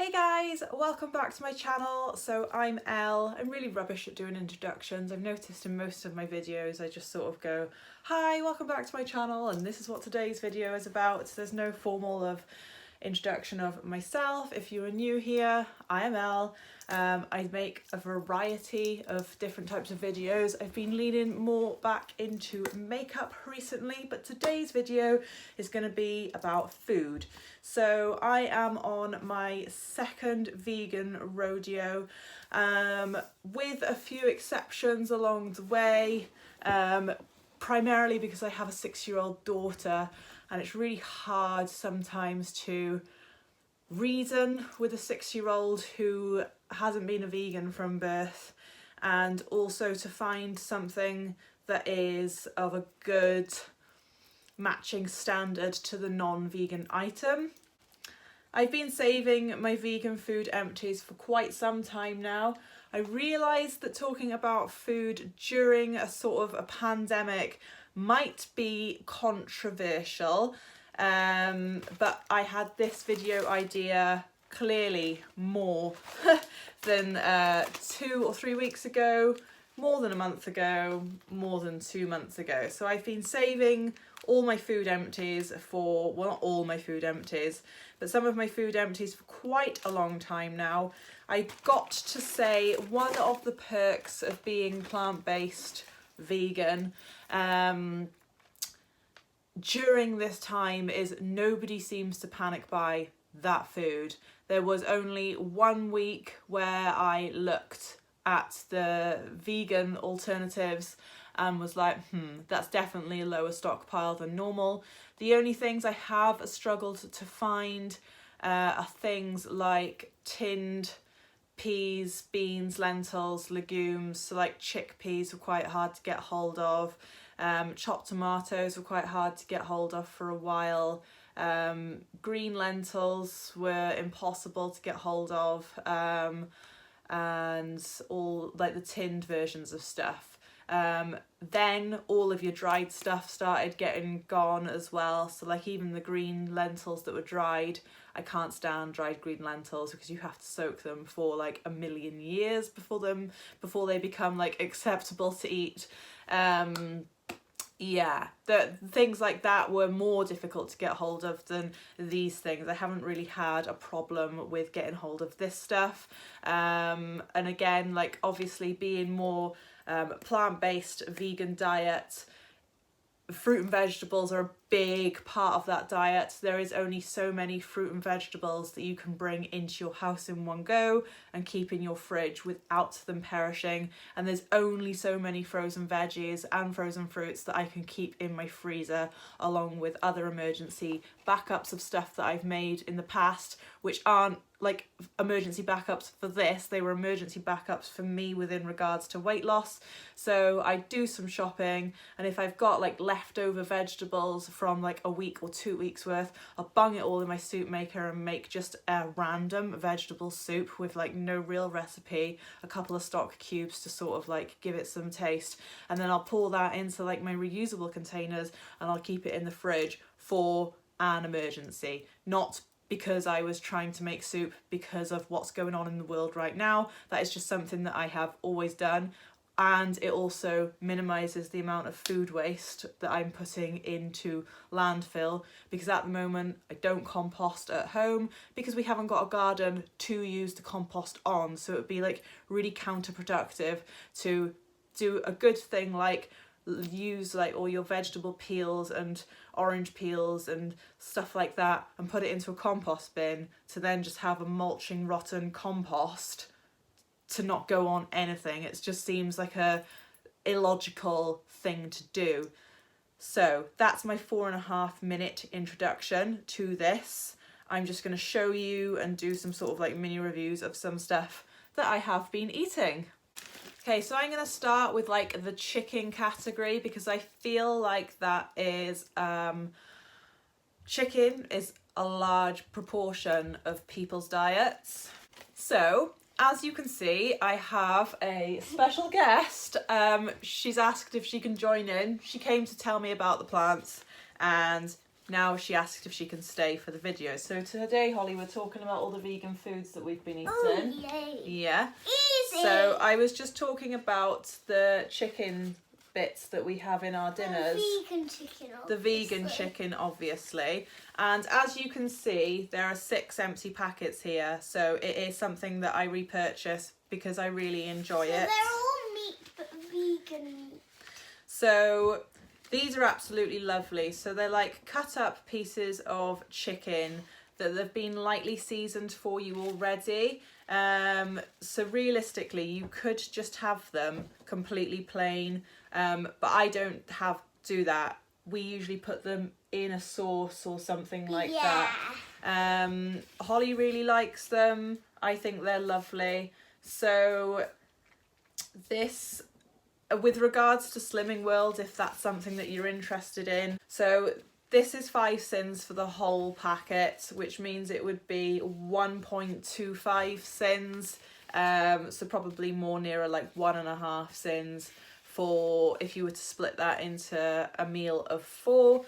Hey guys, welcome back to my channel. So I'm Elle. I'm really rubbish at doing introductions. I've noticed in most of my videos I just sort of go, hi, welcome back to my channel and this is what today's video is about. So there's no formal introduction of myself. If you are new here, I am Elle. I make a variety of different types of videos. I've been leaning more back into makeup recently, but today's video is going to be about food. So I am on my second vegan rodeo, with a few exceptions along the way, primarily because I have a 6-year-old daughter and it's really hard sometimes to reason with a 6-year-old who hasn't been a vegan from birth, and also to find something that is of a good matching standard to the non-vegan item. I've been saving my vegan food empties for quite some time now. I realised that talking about food during a sort of a pandemic might be controversial, but I had this video idea clearly more than 2 or 3 weeks ago, more than a month ago, more than 2 months ago. So I've been saving all my food empties for, well, not all my food empties, but some of my food empties for quite a long time now. I got to say, one of the perks of being plant-based vegan during this time is nobody seems to panic buy that food. There was only 1 week where I looked at the vegan alternatives and was like, that's definitely a lower stockpile than normal. The only things I have struggled to find are things like tinned peas, beans, lentils, legumes. So like chickpeas were quite hard to get hold of. Chopped tomatoes were quite hard to get hold of for a while. Green lentils were impossible to get hold of. And all like the tinned versions of stuff. Then all of your dried stuff started getting gone as well. So like even the green lentils that were dried, I can't stand dried green lentils because you have to soak them for like a million years before they become like acceptable to eat. Yeah, the things like that were more difficult to get hold of than these things. I haven't really had a problem with getting hold of this stuff. And again, like obviously being more plant-based vegan diet, fruit and vegetables are a big part of that diet. There is only so many fruit and vegetables that you can bring into your house in one go and keep in your fridge without them perishing, and there's only so many frozen veggies and frozen fruits that I can keep in my freezer, along with other emergency backups of stuff that I've made in the past, which aren't like emergency backups for this, they were emergency backups for me within regards to weight loss. So I do some shopping, and if I've got like leftover vegetables from like a week or 2 weeks worth, I'll bung it all in my soup maker and make just a random vegetable soup with like no real recipe, a couple of stock cubes to sort of like give it some taste, and then I'll pour that into like my reusable containers and I'll keep it in the fridge for an emergency, not because I was trying to make soup because of what's going on in the world right now. That is just something that I have always done, and it also minimises the amount of food waste that I'm putting into landfill, because at the moment I don't compost at home because we haven't got a garden to use the compost on, so it would be like really counterproductive to do a good thing like use like all your vegetable peels and orange peels and stuff like that and put it into a compost bin to then just have a mulching rotten compost to not go on anything. It just seems like a illogical thing to do. So that's my 4.5 minute introduction to this. I'm just going to show you and do some sort of like mini reviews of some stuff that I have been eating. Okay, so I'm going to start with like the chicken category because I feel like that is, chicken is a large proportion of people's diets. So as you can see, I have a special guest. She's asked if she can join in. She came to tell me about the plants and now she asked if she can stay for the video. So today, Holly, we're talking about all the vegan foods that we've been eating. Oh, yay. Yeah. Easy. So I was just talking about the chicken bits that we have in our dinners. The vegan chicken, obviously. The vegan chicken, obviously. And as you can see, there are 6 empty packets here. So it is something that I repurchase because I really enjoy it. They're all meat, but vegan meat. So these are absolutely lovely. So they're like cut up pieces of chicken that have been lightly seasoned for you already. So realistically, you could just have them completely plain, but I don't do that. We usually put them in a sauce or something like that. Holly really likes them. I think they're lovely. So this, with regards to Slimming World, if that's something that you're interested in, so this is 5 sins for the whole packet, which means it would be 1.25 sins, so probably more nearer like 1.5 sins for if you were to split that into a meal of 4.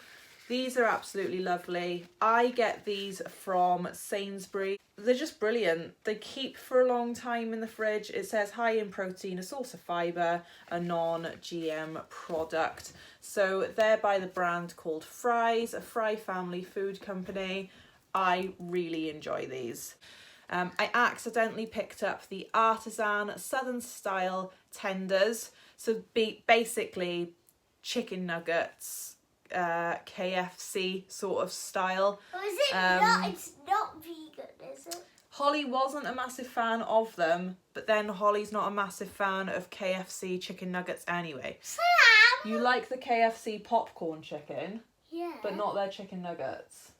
These are absolutely lovely. I get these from Sainsbury's. They're just brilliant. They keep for a long time in the fridge. It says high in protein, a source of fibre, a non-GM product. So they're by the brand called Fry's, a Fry family food company. I really enjoy these. I accidentally picked up the artisan southern style tenders. So basically chicken nuggets, KFC sort of style. Oh, is it not? It's not vegan, is it? Holly wasn't a massive fan of them, but then Holly's not a massive fan of KFC chicken nuggets anyway. Sam! You like the KFC popcorn chicken, Yeah. but not their chicken nuggets.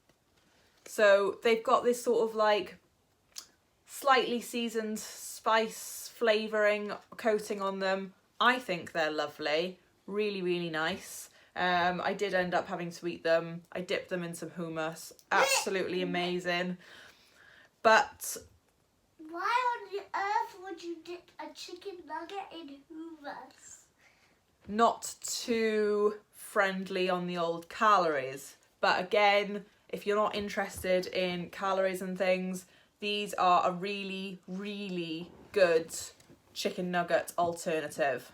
So they've got this sort of like slightly seasoned spice flavouring coating on them. I think they're lovely, really, really nice. I did end up having to eat them. I dipped them in some hummus. Absolutely amazing. But why on the earth would you dip a chicken nugget in hummus? not too friendly on the old calories. But again, if you're not interested in calories and things, these are a really, really good chicken nugget alternative.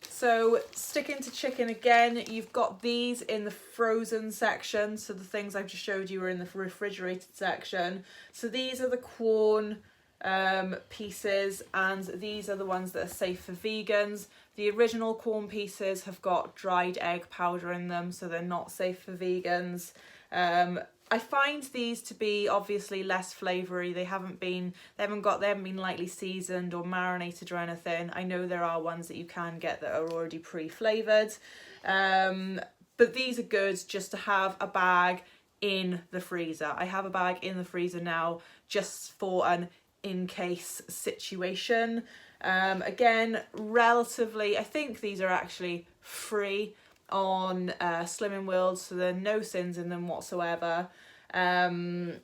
So sticking to chicken again, you've got these in the frozen section. So the things I've just showed you are in the refrigerated section. So these are the Quorn pieces, and these are the ones that are safe for vegans. The original Quorn pieces have got dried egg powder in them, so they're not safe for vegans. I find these to be obviously less flavoury. They haven't been lightly seasoned or marinated or anything. I know there are ones that you can get that are already pre-flavoured. But these are good just to have a bag in the freezer. I have a bag in the freezer now just for an in-case situation. Again, relatively, I think these are actually free on Slimming World, so there are no sins in them whatsoever. I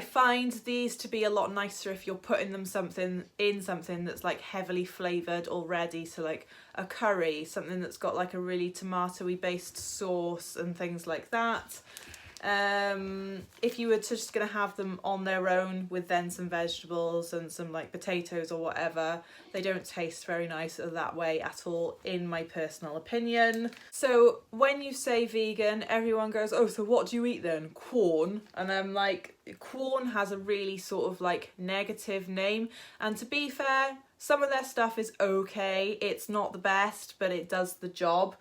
find these to be a lot nicer if you're putting them something that's like heavily flavoured already, so like a curry, something that's got like a really tomatoey based sauce and things like that. If you were just going to have them on their own with then some vegetables and some like potatoes or whatever, they don't taste very nice that way at all, in my personal opinion. So when you say vegan, everyone goes, oh, so what do you eat then? Quorn? And I'm like, Quorn has a really sort of like negative name, and to be fair, some of their stuff is okay. It's not the best, but it does the job.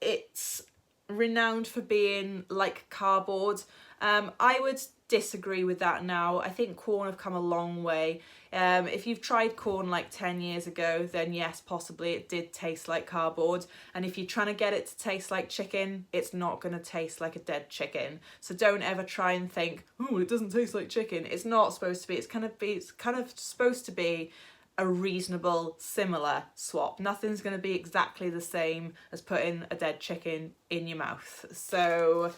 It's renowned for being like cardboard. I would disagree with that now. I think Quorn have come a long way. If you've tried Quorn like 10 years ago, then yes, possibly it did taste like cardboard. And if you're trying to get it to taste like chicken, it's not going to taste like a dead chicken. So don't ever try and think, oh, it doesn't taste like chicken. It's not supposed to be. It's kind of supposed to be a reasonable, similar swap. Nothing's going to be exactly the same as putting a dead chicken in your mouth. So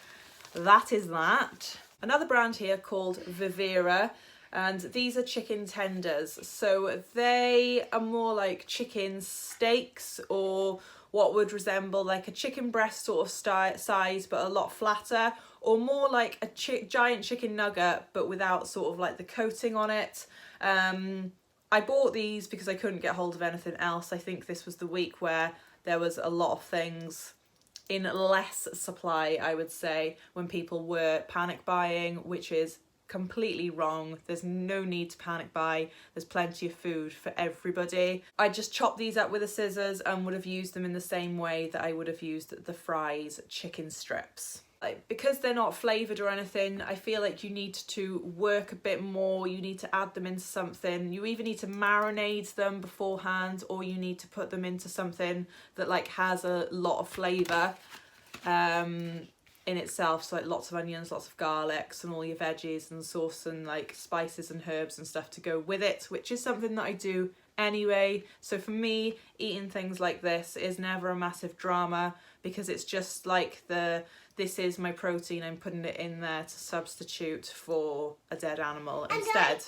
that is that. Another brand here called Vivera, and these are chicken tenders. So they are more like chicken steaks or what would resemble like a chicken breast sort of size but a lot flatter, or more like a giant chicken nugget but without sort of like the coating on it. I bought these because I couldn't get hold of anything else. I think this was the week where there was a lot of things in less supply, I would say, when people were panic buying, which is completely wrong. There's no need to panic buy. There's plenty of food for everybody. I just chopped these up with the scissors and would have used them in the same way that I would have used the Fry's chicken strips. Because they're not flavoured or anything, I feel like you need to work a bit more. You need to add them into something. You either need to marinate them beforehand, or you need to put them into something that like has a lot of flavour in itself. So like lots of onions, lots of garlics and all your veggies and sauce and like spices and herbs and stuff to go with it, which is something that I do anyway. So for me, eating things like this is never a massive drama, because it's just like this is my protein, I'm putting it in there to substitute for a dead animal instead.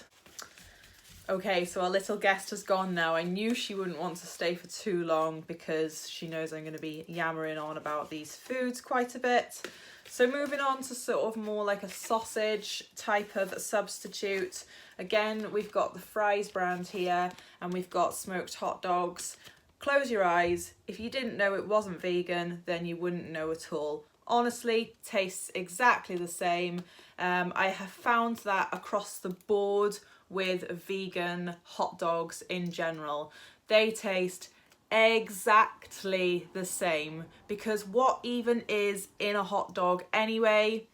Okay, so our little guest has gone now. I knew she wouldn't want to stay for too long because she knows I'm going to be yammering on about these foods quite a bit. So moving on to sort of more like a sausage type of substitute. Again, we've got the Fry's brand here, and we've got smoked hot dogs. Close your eyes. If you didn't know it wasn't vegan, then you wouldn't know at all. Honestly, tastes exactly the same. I have found that across the board with vegan hot dogs in general. They taste exactly the same, because what even is in a hot dog anyway?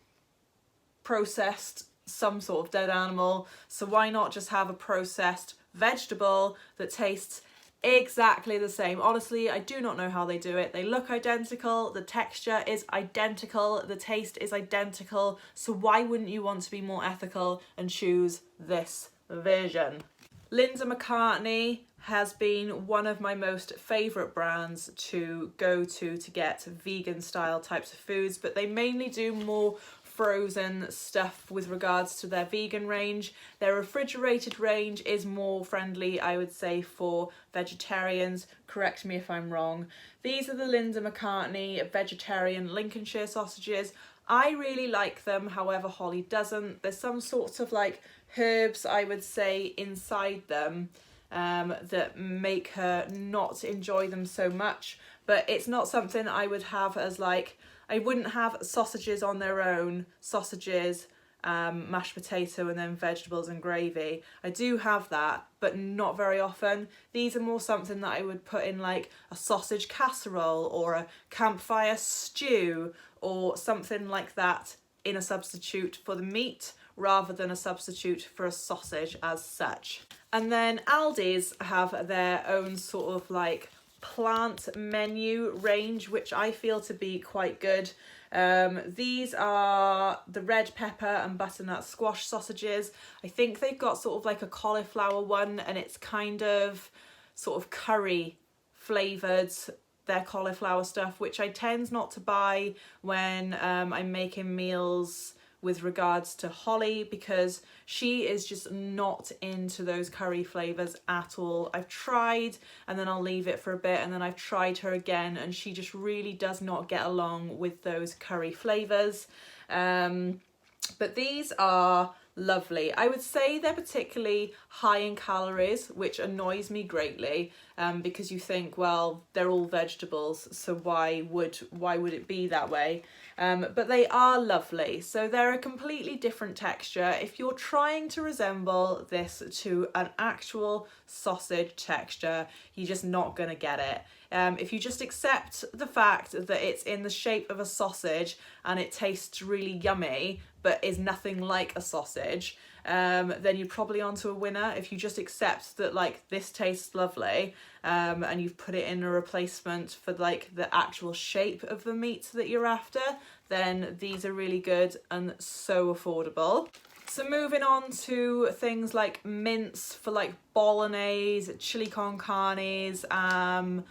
Processed, some sort of dead animal. So why not just have a processed vegetable that tastes exactly the same? Honestly, I do not know how they do it. They look identical, the texture is identical, the taste is identical. So why wouldn't you want to be more ethical and choose this version? Linda McCartney has been one of my most favourite brands to go to get vegan style types of foods, but they mainly do more frozen stuff with regards to their vegan range. Their refrigerated range is more friendly, I would say, for vegetarians. Correct me if I'm wrong. These are the Linda McCartney vegetarian Lincolnshire sausages. I really like them, however Holly doesn't. There's some sorts of like herbs, I would say, inside them that make her not enjoy them so much, but it's not something I would have as like, I wouldn't have sausages on their own, sausages, mashed potato and then vegetables and gravy. I do have that, but not very often. These are more something that I would put in like a sausage casserole or a campfire stew or something like that, in a substitute for the meat rather than a substitute for a sausage as such. And then Aldi's have their own sort of like plant menu range, which I feel to be quite good. These are the red pepper and butternut squash sausages. I think they've got sort of like a cauliflower one, and it's kind of sort of curry flavoured, their cauliflower stuff, which I tend not to buy when I'm making meals with regards to Holly, because she is just not into those curry flavours at all. I've tried and then I'll leave it for a bit, and then I've tried her again and she just really does not get along with those curry flavours. But these are lovely. I would say they're particularly high in calories, which annoys me greatly, because you think, well, they're all vegetables, so why would it be that way? But they are lovely. So they're a completely different texture. If you're trying to resemble this to an actual sausage texture, you're just not going to get it. If you just accept the fact that it's in the shape of a sausage and it tastes really yummy but is nothing like a sausage, then you're probably onto a winner. If you just accept that like this tastes lovely, and you've put it in a replacement for like the actual shape of the meat that you're after, then these are really good and so affordable. So moving on to things like mince for like bolognese, chili con carnes, and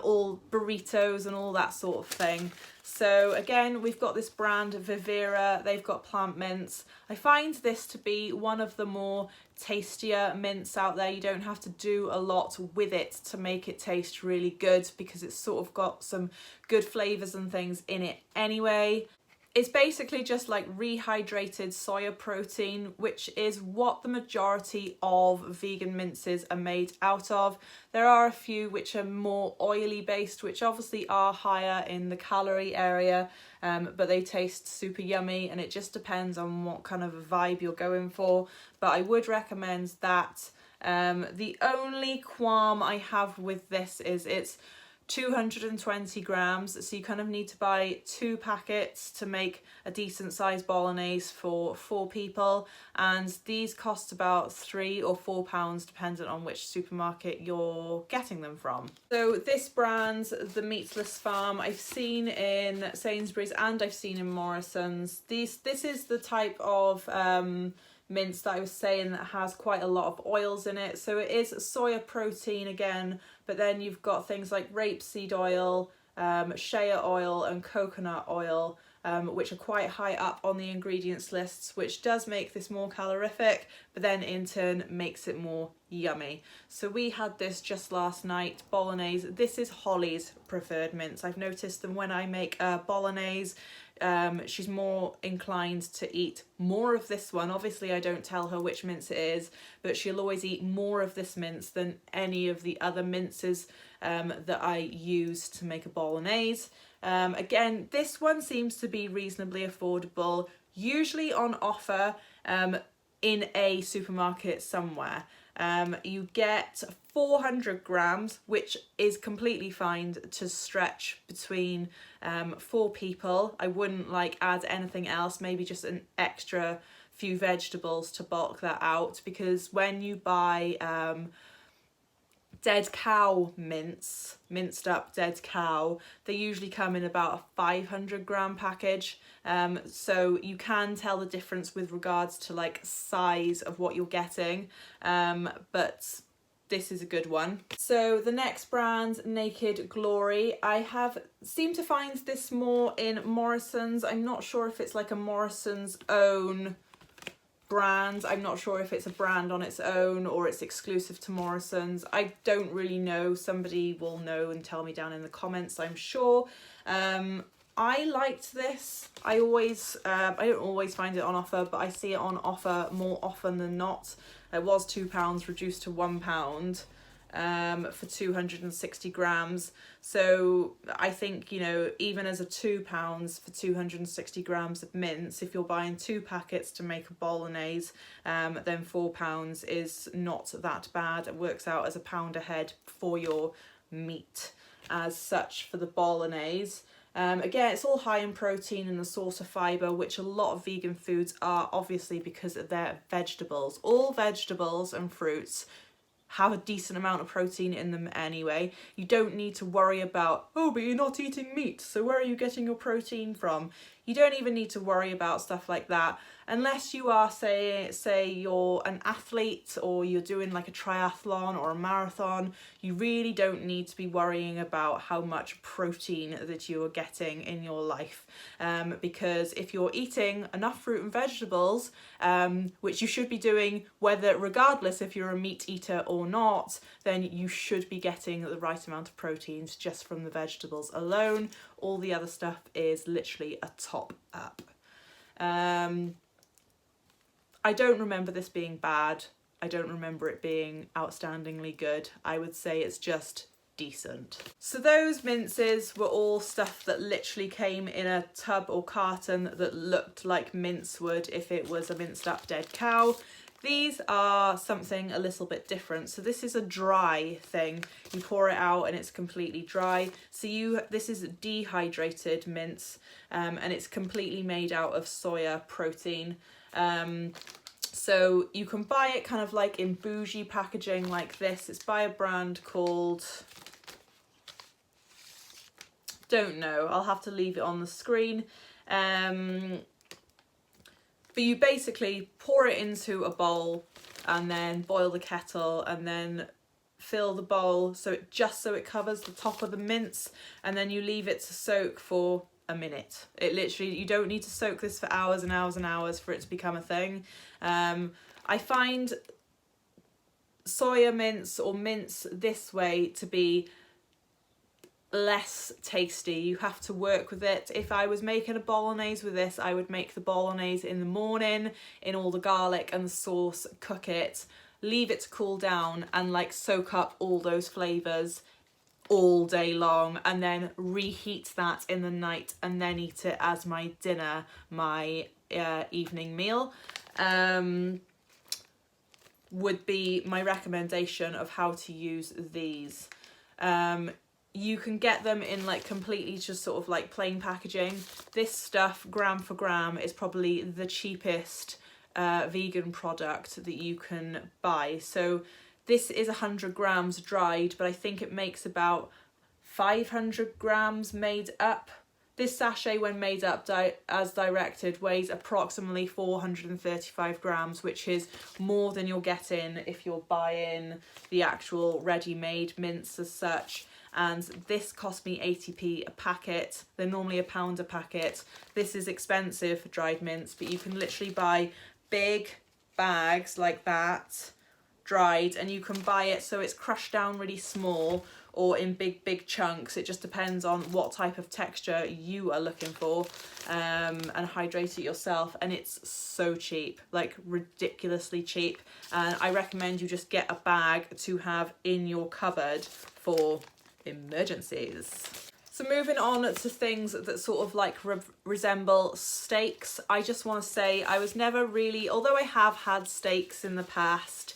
all burritos and all that sort of thing. So again, we've got this brand Vivera, they've got plant mince. I find this to be one of the more tastier mints out there. You don't have to do a lot with it to make it taste really good because it's sort of got some good flavours and things in it anyway. It's basically just like rehydrated soya protein, which is what the majority of vegan minces are made out of. There are a few which are more oily based, which obviously are higher in the calorie area, but they taste super yummy, and it just depends on what kind of a vibe you're going for. But I would recommend that. The only qualm I have with this is it's 220 grams, so you kind of need to buy 2 packets to make a decent sized bolognese for 4 people, and these cost about £3 or £4 depending on which supermarket you're getting them from. So this brand, the Meatless Farm, I've seen in Sainsbury's and I've seen in Morrison's. This is the type of mince that I was saying that has quite a lot of oils in it. So it is soya protein again, but then you've got things like rapeseed oil, shea oil and coconut oil, which are quite high up on the ingredients lists, which does make this more calorific, but then in turn makes it more yummy. So we had this just last night, bolognese. This is Holly's preferred mince. I've noticed that when I make a bolognese, she's more inclined to eat more of this one. Obviously I don't tell her which mince it is, but she'll always eat more of this mince than any of the other minces that I use to make a bolognese. Again, this one seems to be reasonably affordable, usually on offer in a supermarket somewhere. You get 400 grams, which is completely fine to stretch between 4 people. I wouldn't like add anything else, maybe just an extra few vegetables to bulk that out, because when you buy dead cow minced up dead cow, they usually come in about a 500 gram package, so you can tell the difference with regards to like size of what you're getting, but this is a good one. So the next brand, Naked Glory, I have seemed to find this more in Morrison's. I'm not sure if it's like a Morrison's own brand. I'm not sure if it's a brand on its own or it's exclusive to Morrison's. I don't really know. Somebody will know and tell me down in the comments, I'm sure. I liked this. I don't always find it on offer, but I see it on offer more often than not. It was £2 reduced to £1 for 260 grams. So I think, you know, even as a £2 for 260 grams of mince, if you're buying 2 packets to make a bolognese, then £4 is not that bad. It works out as £1 a head for your meat as such for the bolognese. Again, it's all high in protein and the source of fibre, which a lot of vegan foods are, obviously because of their vegetables. All vegetables and fruits have a decent amount of protein in them anyway. You don't need to worry about, oh, but you're not eating meat, so where are you getting your protein from? You don't even need to worry about stuff like that unless you are, say you're an athlete or you're doing like a triathlon or a marathon. You really don't need to be worrying about how much protein that you are getting in your life, because if you're eating enough fruit and vegetables, which you should be doing regardless if you're a meat eater or not, then you should be getting the right amount of proteins just from the vegetables alone. All the other stuff is literally a top up. I don't remember this being bad. I don't remember it being outstandingly good. I would say it's just decent. So those minces were all stuff that literally came in a tub or carton that looked like mince would if it was a minced up dead cow. These are something a little bit different. So this is a dry thing. You pour it out and it's completely dry. So this is dehydrated mince, and it's completely made out of soya protein. So you can buy it kind of like in bougie packaging like this. It's by a brand called, don't know, I'll have to leave it on the screen. But you basically pour it into a bowl and then boil the kettle and then fill the bowl so it covers the top of the mince, and then you leave it to soak for a minute. It literally, you don't need to soak this for hours and hours and hours for it to become a thing. I find soya mince or mince this way to be less tasty. You have to work with it. If I was making a bolognese with this, I would make the bolognese in the morning in all the garlic and the sauce, cook it, leave it to cool down and like soak up all those flavours all day long, and then reheat that in the night and then eat it as my dinner, my evening meal. Would be my recommendation of how to use these. You can get them in like completely just sort of like plain packaging. This stuff, gram for gram, is probably the cheapest vegan product that you can buy. So this is 100 grams dried, but I think it makes about 500 grams made up. This sachet, when made up as directed, weighs approximately 435 grams, which is more than you're getting if you're buying the actual ready-made mince as such. And this cost me 80p a packet. They're normally £1 a packet. This is expensive for dried mince, but you can literally buy big bags like that, dried, and you can buy it so it's crushed down really small or in big chunks. It just depends on what type of texture you are looking for, and hydrate it yourself. And it's so cheap, like ridiculously cheap. And I recommend you just get a bag to have in your cupboard for emergencies. So moving on to things that sort of like resemble steaks, I just want to say I was never really, although I have had steaks in the past,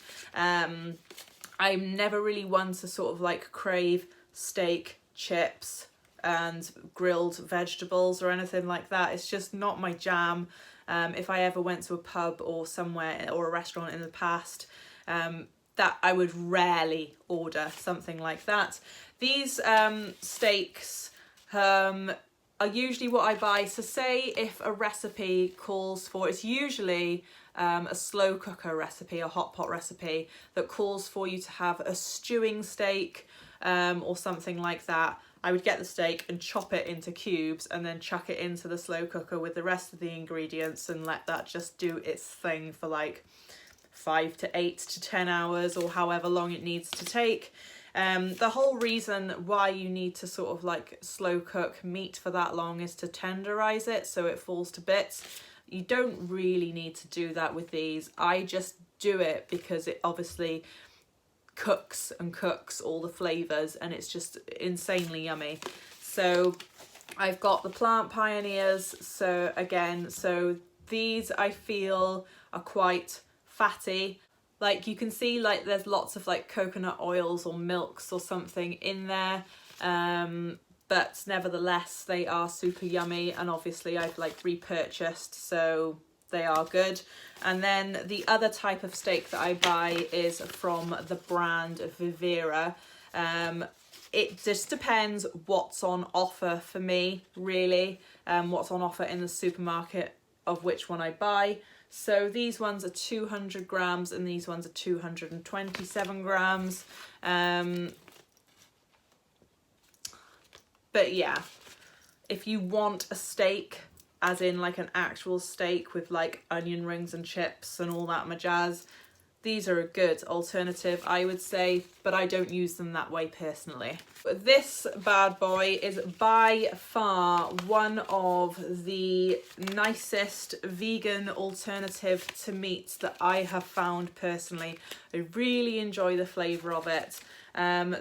I'm never really one to sort of like crave steak, chips and grilled vegetables or anything like that. It's just not my jam. If I ever went to a pub or somewhere or a restaurant in the past, that I would rarely order something like that. These steaks are usually what I buy. So say if a recipe calls for, it's usually a slow cooker recipe, a hot pot recipe that calls for you to have a stewing steak or something like that. I would get the steak and chop it into cubes and then chuck it into the slow cooker with the rest of the ingredients and let that just do its thing for like 5 to 8 to 10 hours or however long it needs to take. The whole reason why you need to sort of like slow cook meat for that long is to tenderize it so it falls to bits. You don't really need to do that with these. I just do it because it obviously cooks and cooks all the flavors and it's just insanely yummy. So I've got the Plant Pioneers. So again, so these I feel are quite fatty. Like you can see like there's lots of like coconut oils or milks or something in there, but nevertheless they are super yummy, and obviously I've like repurchased, so they are good. And then the other type of steak that I buy is from the brand Vivera. It just depends what's on offer for me, really, what's on offer in the supermarket of which one I buy. So these ones are 200 grams and these ones are 227 grams. But yeah, if you want a steak, as in like an actual steak with like onion rings and chips and all that majazz, these are a good alternative, I would say, but I don't use them that way personally. But this bad boy is by far one of the nicest vegan alternative to meat that I have found personally. I really enjoy the flavour of it.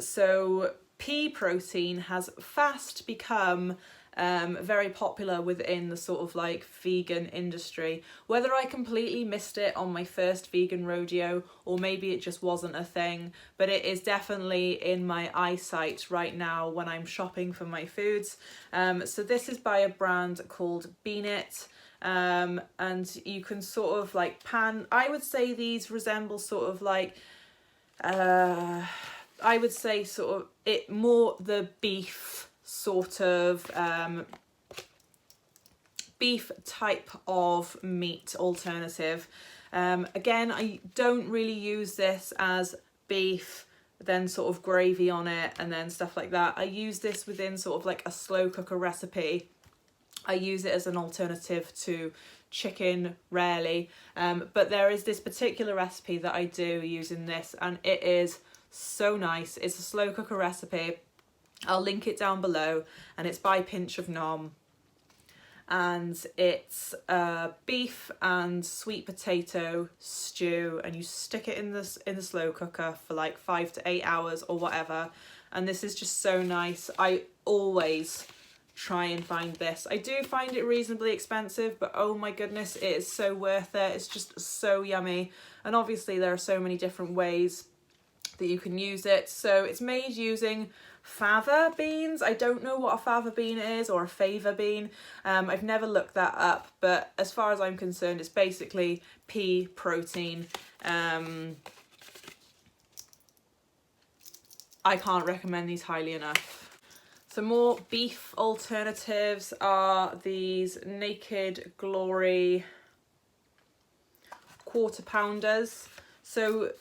So pea protein has fast become very popular within the sort of like vegan industry. Whether I completely missed it on my first vegan rodeo or maybe it just wasn't a thing, but it is definitely in my eyesight right now when I'm shopping for my foods. So this is by a brand called Bean It. And you can sort of like I would say these resemble sort of like I would say sort of it more the beef sort of beef type of meat alternative. Again, I don't really use this as beef, then sort of gravy on it and then stuff like that. I use this within sort of like a slow cooker recipe. I use it as an alternative to chicken rarely, but there is this particular recipe that I do using this, and it is so nice. It's a slow cooker recipe. I'll link it down below, and it's by Pinch of Nom, and it's beef and sweet potato stew, and you stick it in the slow cooker for like 5 to 8 hours or whatever, and this is just so nice. I always try and find this. I do find it reasonably expensive, but oh my goodness, it is so worth it. It's just so yummy, and obviously there are so many different ways that you can use it. So it's made using fava beans. I don't know what a fava bean is, or a fava bean. I've never looked that up, but as far as I'm concerned, it's basically pea protein. I can't recommend these highly enough. Some more beef alternatives are these Naked Glory quarter pounders. So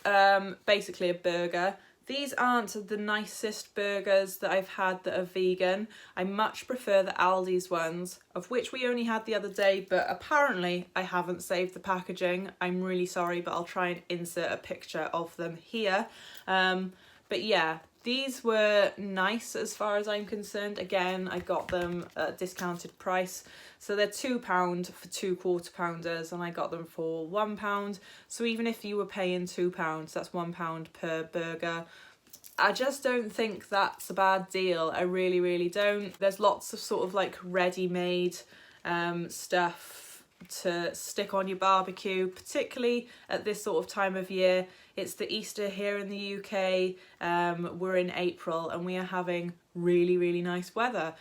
basically a burger. These aren't the nicest burgers that I've had that are vegan. I much prefer the Aldi's ones, of which we only had the other day, but apparently I haven't saved the packaging. I'm really sorry, but I'll try and insert a picture of them here. But yeah, these were nice as far as I'm concerned. Again, I got them at a discounted price. So they're £2 for 2 quarter pounders, and I got them for £1. So even if you were paying £2, that's £1 per burger. I just don't think that's a bad deal. I really, really don't. There's lots of sort of like ready-made stuff to stick on your barbecue, particularly at this sort of time of year. It's the Easter here in the UK. We're in April and we are having really, really nice weather.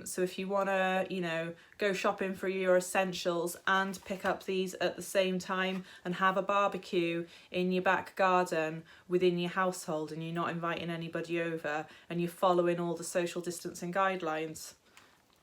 So if you want to, you know, go shopping for your essentials and pick up these at the same time and have a barbecue in your back garden within your household, and you're not inviting anybody over and you're following all the social distancing guidelines,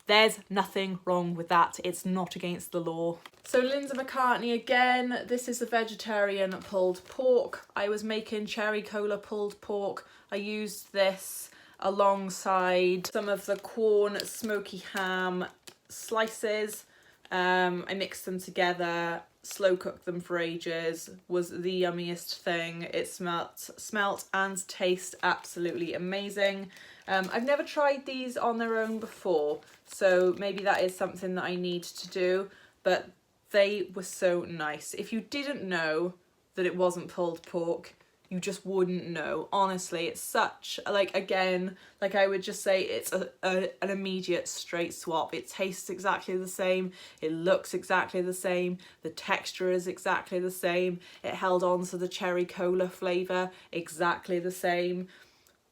there's nothing wrong with that. It's not against the law. So Linda McCartney again, this is the vegetarian pulled pork. I was making cherry cola pulled pork. I used this alongside some of the Quorn smoky ham slices. I mixed them together, slow cooked them for ages, was the yummiest thing. It smelt and tastes absolutely amazing. I've never tried these on their own before, so maybe that is something that I need to do, but they were so nice. If you didn't know that it wasn't pulled pork, you just wouldn't know. Honestly, it's such, like, again, like I would just say, it's an immediate straight swap. It tastes exactly the same, it looks exactly the same, the texture is exactly the same, it held on to the cherry cola flavour exactly the same.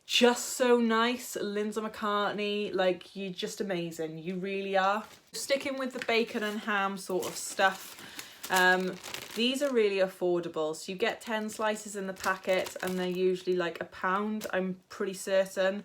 Just so nice. Linda McCartney, like, you're just amazing. You really are. Sticking with the bacon and ham sort of stuff, these are really affordable. So you get 10 slices in the packet and they're usually like £1, I'm pretty certain.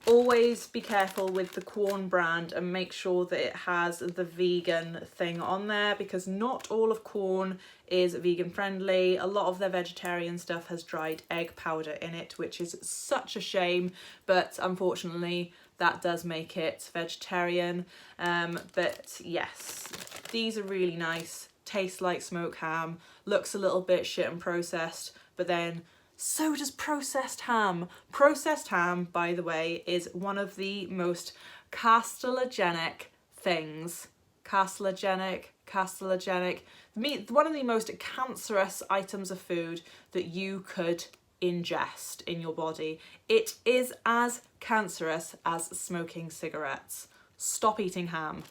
Always be careful with the Quorn brand and make sure that it has the vegan thing on there, because not all of Quorn is vegan friendly. A lot of their vegetarian stuff has dried egg powder in it, which is such a shame, but unfortunately that does make it vegetarian. But yes, these are really nice, taste like smoked ham, looks a little bit shit and processed, but then so does processed ham. Processed ham, by the way, is one of the most carcinogenic things. Carcinogenic. One of the most cancerous items of food that you could ingest in your body. It is as cancerous as smoking cigarettes. Stop eating ham.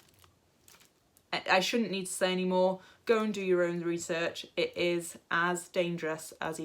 I shouldn't need to say any more. Go and do your own research. It is as dangerous as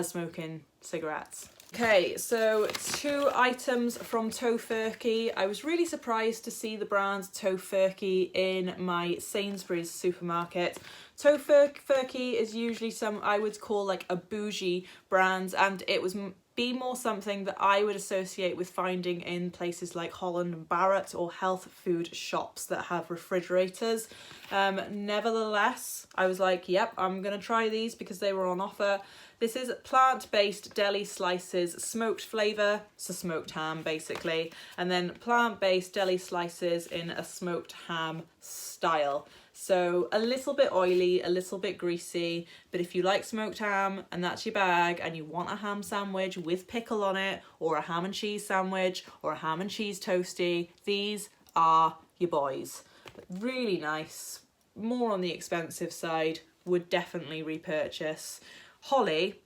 smoking cigarettes. Okay, so 2 items from Tofurky. I was really surprised to see the brand Tofurky in my Sainsbury's supermarket. Tofurky is usually some, I would call like a bougie brand, and it was be more something that I would associate with finding in places like Holland and Barrett or health food shops that have refrigerators. Nevertheless, I was like, yep, I'm gonna try these because they were on offer. This is plant-based deli slices, smoked flavour, so smoked ham basically, and then plant-based deli slices in a smoked ham style. So a little bit oily, a little bit greasy, but if you like smoked ham and that's your bag and you want a ham sandwich with pickle on it, or a ham and cheese sandwich, or a ham and cheese toasty, these are your boys. Really nice, more on the expensive side, would definitely repurchase. Holly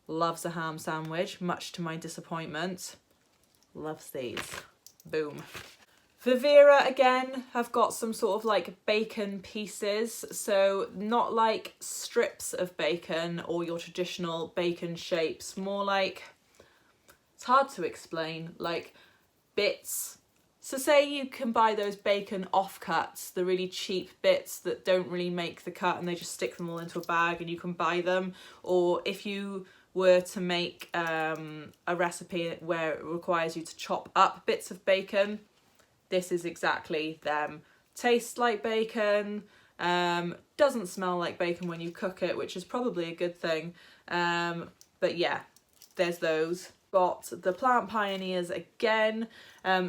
loves a ham sandwich, much to my disappointment. Loves these. Boom. Vivera again have got some sort of like bacon pieces, so not like strips of bacon or your traditional bacon shapes, more like, it's hard to explain, like bits. So say you can buy those bacon offcuts, the really cheap bits that don't really make the cut and they just stick them all into a bag and you can buy them. Or if you were to make a recipe where it requires you to chop up bits of bacon, this is exactly them. Tastes like bacon, doesn't smell like bacon when you cook it, which is probably a good thing. But yeah, there's those. Got the Plant Pioneers again.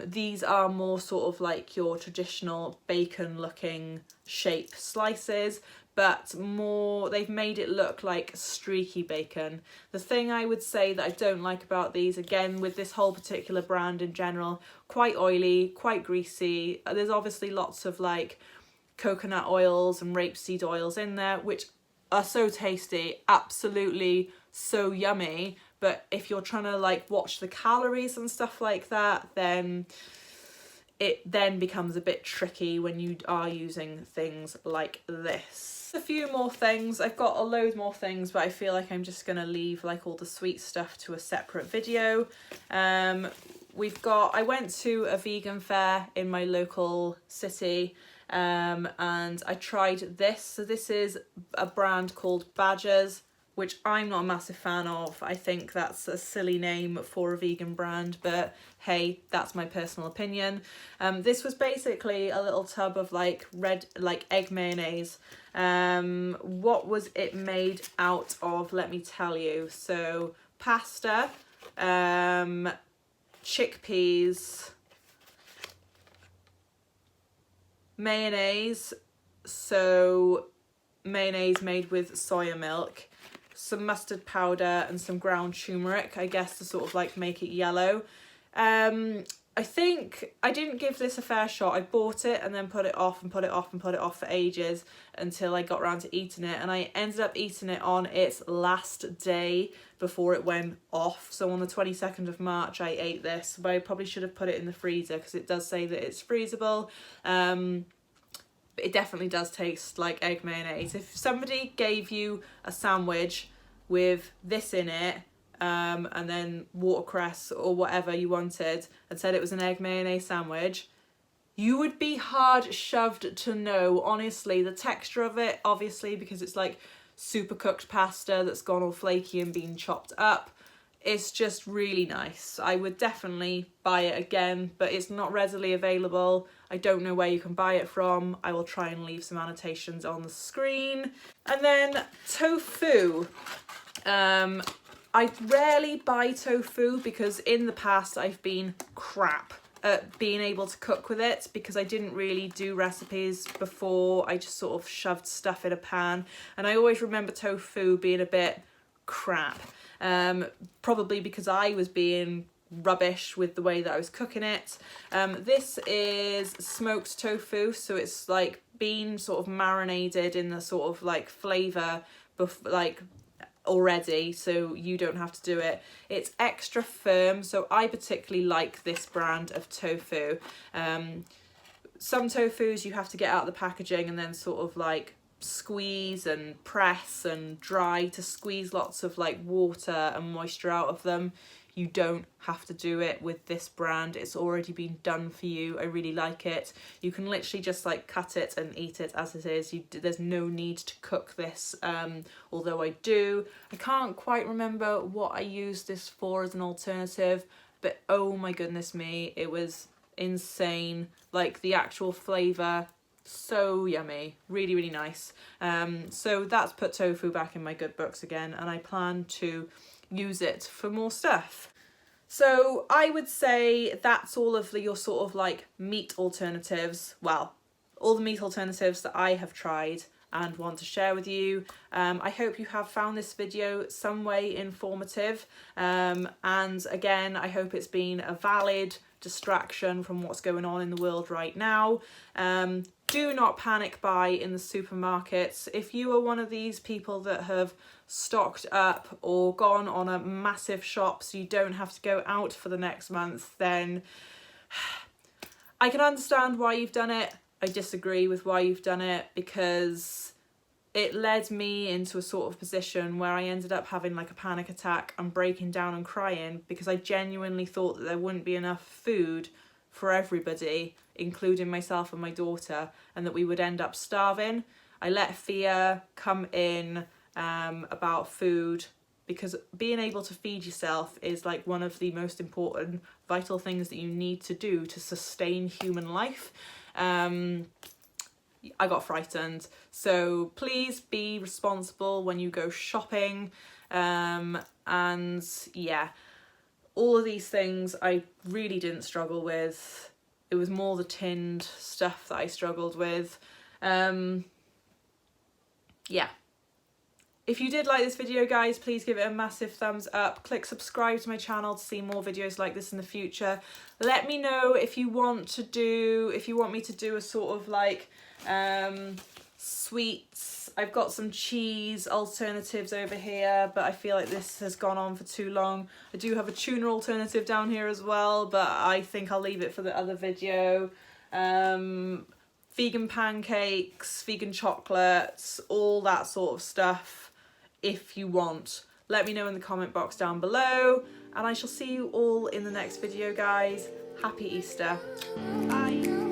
These are more sort of like your traditional bacon looking shape slices, but more, they've made it look like streaky bacon. The thing I would say that I don't like about these, again with this whole particular brand in general, quite oily, quite greasy. There's obviously lots of like coconut oils and rapeseed oils in there, which are so tasty, absolutely so yummy. But if you're trying to like watch the calories and stuff like that, then it then becomes a bit tricky when you are using things like this. A few more things. I've got a load more things, but I feel like I'm just gonna leave like all the sweet stuff to a separate video. We've got, I went to a vegan fair in my local city, and I tried this. So this is a brand called Badgers, which I'm not a massive fan of. I think that's a silly name for a vegan brand, but hey, that's my personal opinion. This was basically a little tub of like egg mayonnaise. What was it made out of? Let me tell you. So pasta, chickpeas, mayonnaise, so mayonnaise made with soya milk, some mustard powder and some ground turmeric, I guess, to sort of like make it yellow. I think I didn't give this a fair shot. I bought it and then put it off and put it off and put it off for ages until I got around to eating it, and I ended up eating it on its last day before it went off. So on the 22nd of March I ate this, but I probably should have put it in the freezer because it does say that it's freezable. It definitely does taste like egg mayonnaise. If somebody gave you a sandwich with this in it, and then watercress or whatever you wanted, and said it was an egg mayonnaise sandwich, you would be hard shoved to know. Honestly, the texture of it, obviously, because it's like super cooked pasta that's gone all flaky and been chopped up, it's just really nice. I would definitely buy it again, but it's not readily available. I don't know where you can buy it from. I will try and leave some annotations on the screen. And then tofu. I rarely buy tofu because in the past I've been crap at being able to cook with it because I didn't really do recipes before. I just sort of shoved stuff in a pan, and I always remember tofu being a bit crap. Probably because I was being rubbish with the way that I was cooking it. This is smoked tofu, so it's like been sort of marinated in the sort of like flavour like already, so you don't have to do it. It's extra firm, so I particularly like this brand of tofu. Some tofus you have to get out of the packaging and then sort of like squeeze and press and dry to squeeze lots of like water and moisture out of them. you don't have to do it with this brand. It's already been done for you. I really like it. You can literally just like cut it and eat it as it is. There's no need to cook this, although I do. I can't quite remember what I used this for as an alternative, but oh my goodness me, it was insane. Like the actual flavour, so yummy, really, really nice. So that's put tofu back in my good books again, and I plan to use it for more stuff. So I would say that's all of your sort of like meat alternatives. Well, all the meat alternatives that I have tried and want to share with you. I hope you have found this video some way informative. And again, I hope it's been a valid distraction from what's going on in the world right now. Do not panic buy in the supermarkets. If you are one of these people that have stocked up or gone on a massive shop so you don't have to go out for the next month, then I can understand why you've done it. I disagree with why you've done it, because it led me into a sort of position where I ended up having like a panic attack and breaking down and crying, because I genuinely thought that there wouldn't be enough food for everybody, including myself and my daughter, and that we would end up starving. I let fear come in about food, because being able to feed yourself is like one of the most important vital things that you need to do to sustain human life. I got frightened, so please be responsible when you go shopping. And yeah, all of these things I really didn't struggle with. It was more the tinned stuff that I struggled with. Yeah. If you did like this video, guys, please give it a massive thumbs up. Click subscribe to my channel to see more videos like this in the future. Let me know if you want me to do a sort of like sweets. I've got some cheese alternatives over here, but I feel like this has gone on for too long. I do have a tuna alternative down here as well, but I think I'll leave it for the other video. Vegan pancakes, vegan chocolates, all that sort of stuff. If you want, let me know in the comment box down below, and I shall see you all in the next video, guys. Happy Easter. Bye.